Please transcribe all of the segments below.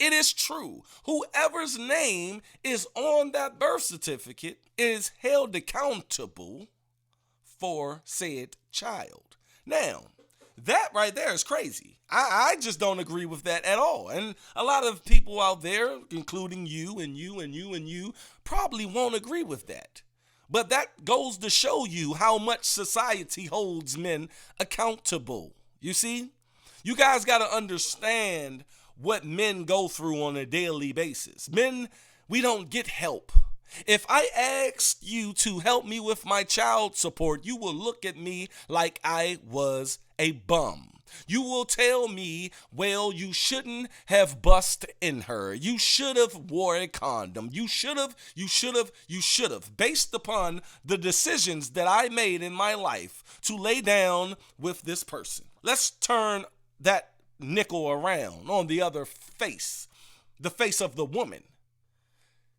It is true. Whoever's name is on that birth certificate is held accountable for said child. Now, that right there is crazy. I just don't agree with that at all. And a lot of people out there, including you and you and you and you, probably won't agree with that. But that goes to show you how much society holds men accountable. You see? You guys got to understand what men go through on a daily basis. Men, we don't get help. If I asked you to help me with my child support, you will look at me like I was a bum. You will tell me, well, you shouldn't have bust in her. You should have wore a condom. You should have, based upon the decisions that I made in my life to lay down with this person. Let's turn that nickel around on the other face, the face of the woman.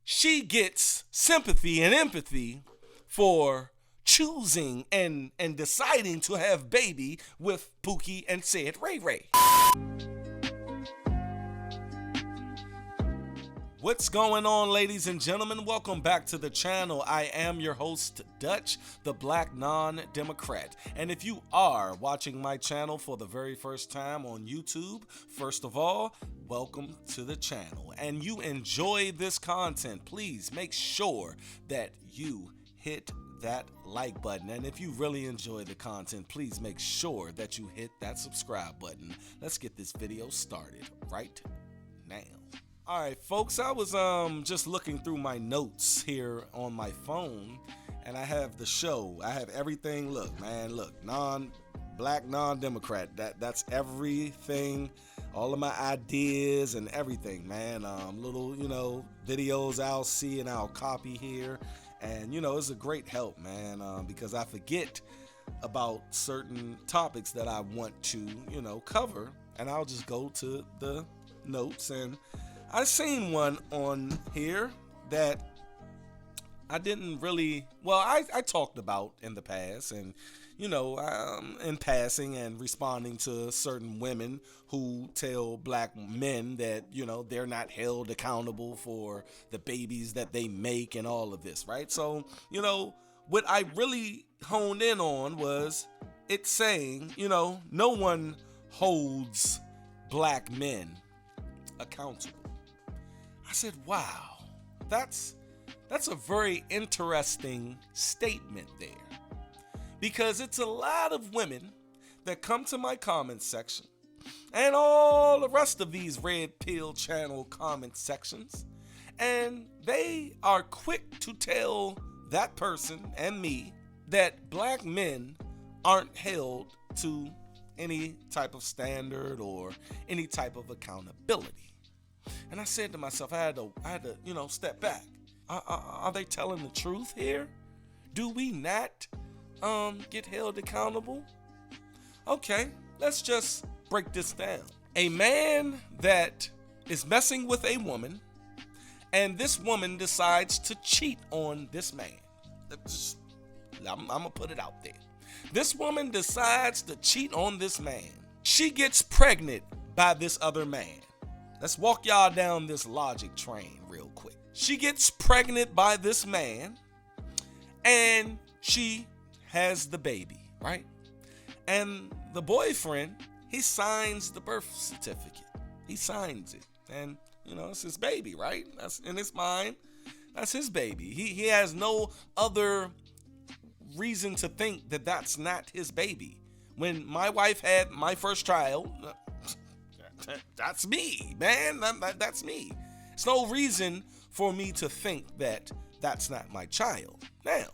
She gets sympathy and empathy for choosing and deciding to have baby with Pookie and said Ray Ray. What's going on, ladies and gentlemen? Welcome back to the channel. I am your host, Dutch, the Black Non-Democrat. And if you are watching my channel for the very first time on YouTube, first of all, welcome to the channel. And you enjoy this content, please make sure that you hit that like button. And if you really enjoy the content, please make sure that you hit that subscribe button. Let's get this video started right now. All right, folks, I was just looking through my notes here on my phone, and I have the show. I have everything. Look, man, look, Black Non-Democrat. That's everything, all of my ideas and everything, man. Little, videos I'll see and I'll copy here. And, it's a great help, man, because I forget about certain topics that I want to, cover, and I'll just go to the notes. And I seen one on here that I didn't really, I talked about in the past, and, in passing and responding to certain women who tell black men that, they're not held accountable for the babies that they make and all of this, right? So, what I really honed in on was it saying, no one holds black men accountable. I said, wow, that's a very interesting statement there, because it's a lot of women that come to my comment section and all the rest of these red pill channel comment sections, and they are quick to tell that person and me that black men aren't held to any type of standard or any type of accountability. And I said to myself, I had to, step back. Are they telling the truth here? Do we not get held accountable? Okay, let's just break this down. A man that is messing with a woman, and this woman decides to cheat on this man. I'm gonna put it out there. This woman decides to cheat on this man. She gets pregnant by this other man. Let's walk y'all down this logic train real quick. She gets pregnant by this man, and she has the baby, right? And the boyfriend, he signs the birth certificate. He signs it, and it's his baby, right? That's in his mind. That's his baby. He has no other reason to think that that's not his baby. When my wife had my first child, that's me, man. That's me. There's no reason for me to think that that's not my child. Now,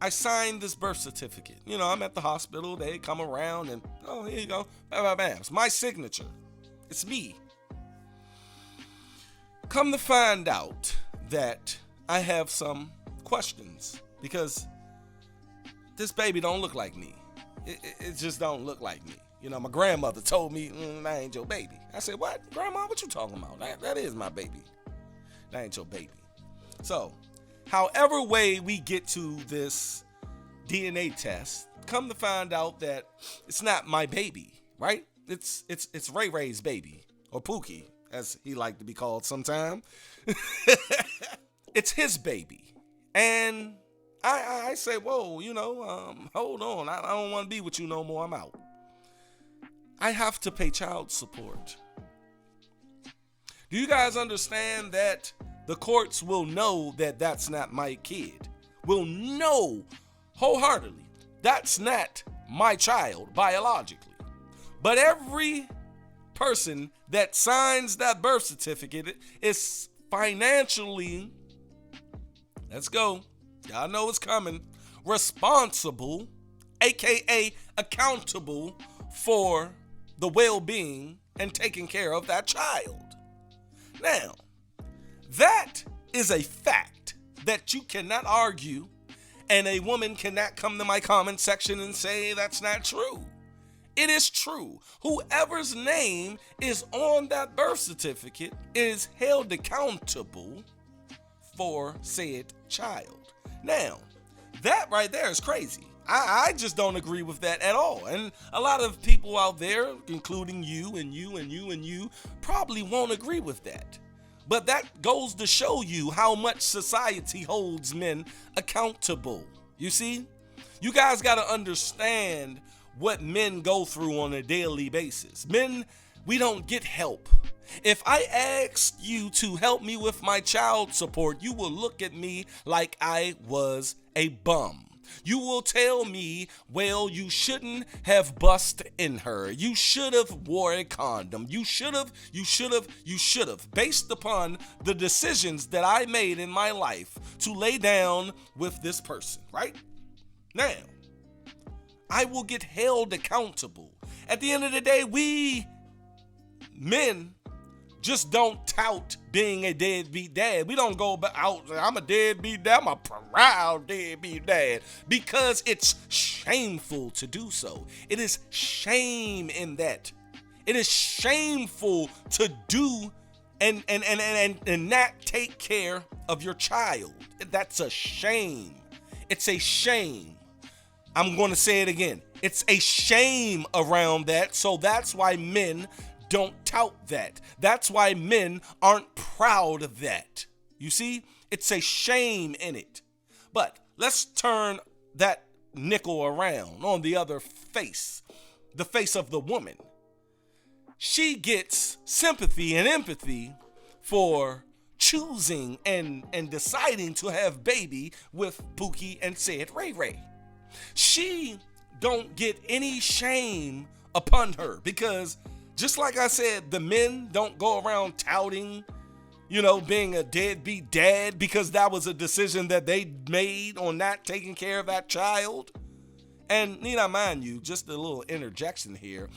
I signed this birth certificate. I'm at the hospital. They come around and, oh, here you go. Bam, bam, bam. It's my signature. It's me. Come to find out that I have some questions, because this baby don't look like me. It just don't look like me. My grandmother told me, that ain't your baby. I said, what? Grandma, what you talking about? That is my baby. That ain't your baby. So, however way we get to this DNA test, come to find out that it's not my baby, right? It's Ray Ray's baby, or Pookie. as he liked to be called sometime. It's his baby. And I say, whoa, hold on. I don't want to be with you no more. I'm out. I have to pay child support. Do you guys understand that the courts will know that that's not my kid? Will know wholeheartedly that's not my child biologically. But every person that signs that birth certificate is financially, let's go, y'all know it's coming, responsible, aka accountable for the well-being and taking care of that child. Now, that is a fact that you cannot argue, and a woman cannot come to my comment section and say that's not true. It is true. Whoever's name is on that birth certificate is held accountable for said child. Now, that right there is crazy. I just don't agree with that at all. And a lot of people out there, including you and you and you and you, probably won't agree with that. But that goes to show you how much society holds men accountable. You see? You guys got to understand what men go through on a daily basis. Men, we don't get help. If I asked you to help me with my child support, you will look at me like I was a bum. You will tell me, well, you shouldn't have bust in her. You should have wore a condom. You should have, based upon the decisions that I made in my life to lay down with this person, right? Now, I will get held accountable. At the end of the day, we men just don't tout being a deadbeat dad. We don't go out, I'm a deadbeat dad, I'm a proud deadbeat dad, because it's shameful to do so. It is shame in that. It is shameful to do and not take care of your child. That's a shame. It's a shame. I'm going to say it again. It's a shame around that. So that's why men don't tout that. That's why men aren't proud of that. You see, it's a shame in it. But let's turn that nickel around on the other face, the face of the woman. She gets sympathy and empathy for choosing and deciding to have baby with Pookie and said Ray Ray. She don't get any shame upon her, because just like I said, the men don't go around touting, being a deadbeat dad, because that was a decision that they made on not taking care of that child. And need I mind you, just a little interjection here,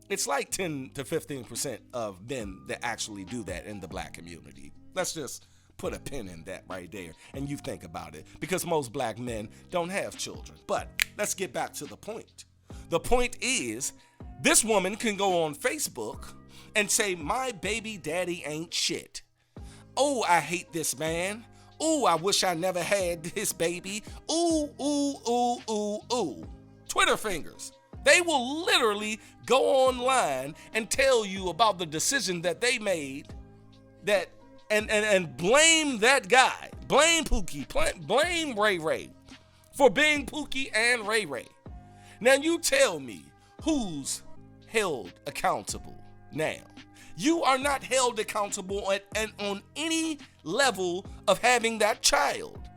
it's like 10 to 15% of men that actually do that in the black community. Let's just put a pin in that right there, and you think about it, because most black men don't have children. But let's get back to the point. The point is, this woman can go on Facebook and say, my baby daddy ain't shit. Oh, I hate this man. Ooh, I wish I never had this baby. Ooh, ooh, ooh, ooh, ooh. Twitter fingers. They will literally go online and tell you about the decision that they made, that and blame that guy. Blame Pookie. Blame Ray Ray for being Pookie and Ray Ray. Now you tell me who's held accountable now. You are not held accountable on any level of having that child.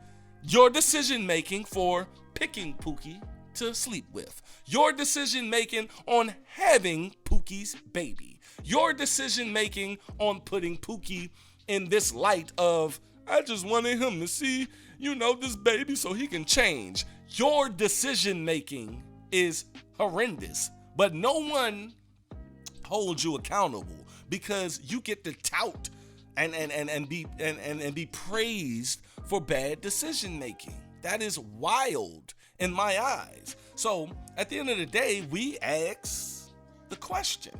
Your decision making for picking Pookie to sleep with. Your decision making on having Pookie's baby. Your decision making on putting Pookie in this light of, I just wanted him to see, this baby so he can change. Your decision making is horrendous, but no one holds you accountable, because you get to tout and be praised for bad decision making. That is wild in my eyes. So at the end of the day, we ask the question,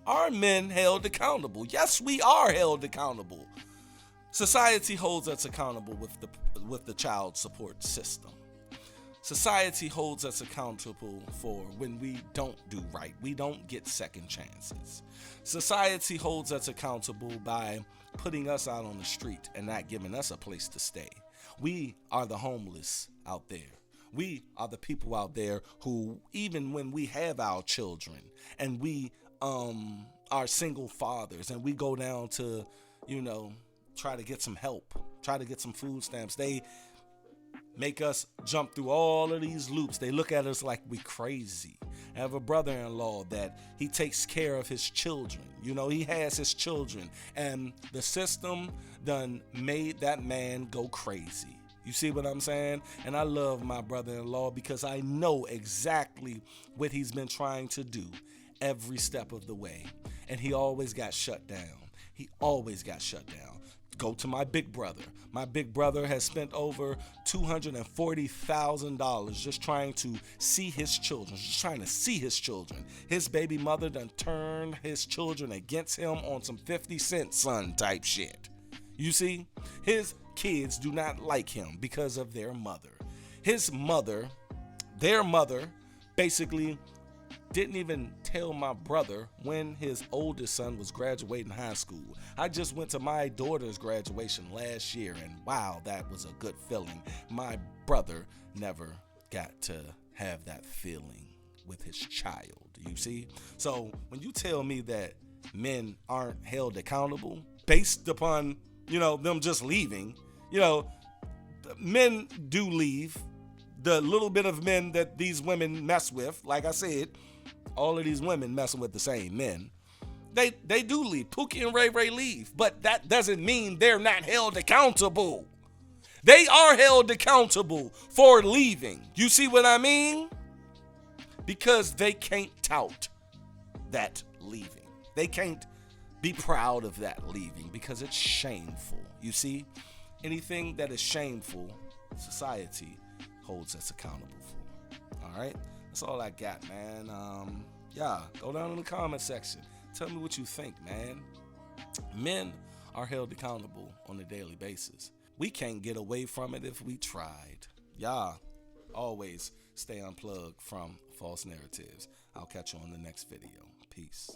are men held accountable? Yes, we are held accountable. Society holds us accountable with the child support system. Society holds us accountable for when we don't do right. We don't get second chances. Society holds us accountable by putting us out on the street and not giving us a place to stay. We are the homeless out there. We are the people out there who, even when we have our children and we are single fathers and we go down to, try to get some help, try to get some food stamps, they make us jump through all of these loops. They look at us like we crazy. I have a brother-in-law that he takes care of his children. He has his children, and the system done made that man go crazy. You see what I'm saying? And I love my brother-in-law because I know exactly what he's been trying to do every step of the way. And he always got shut down. He always got shut down. Go to my big brother. My big brother has spent over $240,000 just trying to see his children, His baby mother done turned his children against him on some 50 Cent son type shit. You see, his kids do not like him because of their mother. Their mother, basically didn't even tell my brother when his oldest son was graduating high school. I just went to my daughter's graduation last year, and wow, that was a good feeling. My brother never got to have that feeling with his child, you see? So when you tell me that men aren't held accountable based upon, them just leaving, men do leave. The little bit of men that these women mess with, like I said, all of these women messing with the same men. They do leave. Pookie and Ray Ray leave. But that doesn't mean they're not held accountable. They are held accountable for leaving. You see what I mean? Because they can't tout that leaving. They can't be proud of that leaving because it's shameful. You see? Anything that is shameful, society holds us accountable for. All right? That's all I got, man. Go down in the comment section. Tell me what you think, man. Men are held accountable on a daily basis. We can't get away from it if we tried. Always stay unplugged from false narratives. I'll catch you on the next video. Peace.